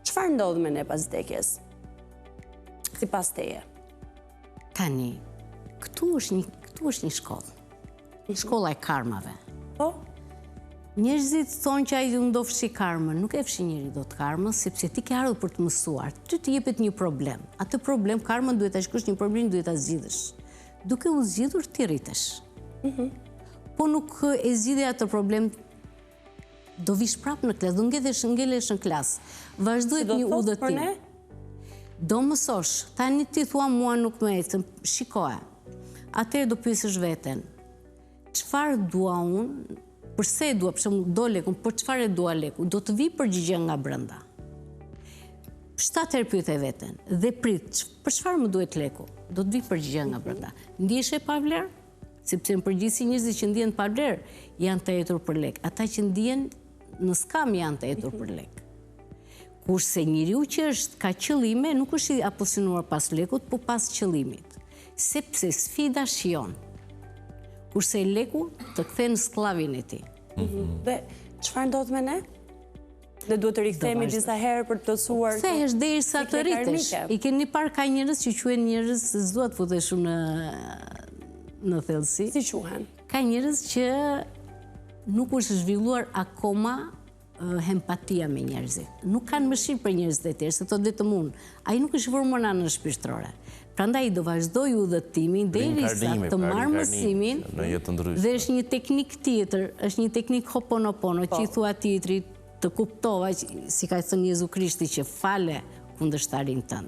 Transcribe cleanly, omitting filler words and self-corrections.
Çfarë ndodh me ne pas vdekjes? Sipas teje. Tani, këtu është një shkollë. Shkolla e karmave. Po? Njerëzit thonë që ai ju ndofshi karmën, nuk e fshi njëri dot karmën, sepse ti ke ardhur për të mësuar. Ty të jepet një problem. Atë problem, karmën duhet ta shikosh një problem, duhet ta zgjidhësh. Duke u zgjidhur ti rritesh. Po nuk e zgjidhe atë problem, do vish prapë në klasë, do ngelesh në klasë. Vazhdojt një udhëtim. Do mësosh, tani ti thua mua nuk më ecën, shikoja. Atëherë do pyesësh veten. Çfarë dua unë? Përse e dua, për shembull, do lekun, por çfarë e dua leku? Do të vi përgjigje nga brenda. 7 herë pyet e veten dhe prit, për çfarë më duhet leku? Do të vi përgjigje nga brenda. Ndihesh e pa vlerë? Sepse në përgjithësi njerëzit që ndihen pa vlerë janë të etur për lek. Ata që ndihen në skam janë të etur për lek. Kurse njeriu që ka qëllime, nuk është i aposinuar pas lekut, po pas qëllimit. Sepse sfida shijon. Kurse leku të kthen në sklavin e tij. Dhe çfarë ndodh me ne? Ne duhet të rikthehemi disa herë për të plotësuar. Kthehesh derisa të rritesh. I keni parë ka njerëz që quhen njerëz, s'dua të futesh në thellësi. Si quhen? Ka njerëz që nuk është zhvilluar akoma empatia me njerëzit. Nuk kanë mëshirë për njerëzit e tjerë, se thotë vetëm unë. Ai nuk është formuar në anën shpirtërore. Prandaj do vazhdoj udhëtimin derisa të marr mësimin. Dhe është një teknik tjetër, është një teknik Ho'oponopono që i thua tjetrit të kuptova, si ka thënë Jezu Krishti, që fale kundërshtarin tënd.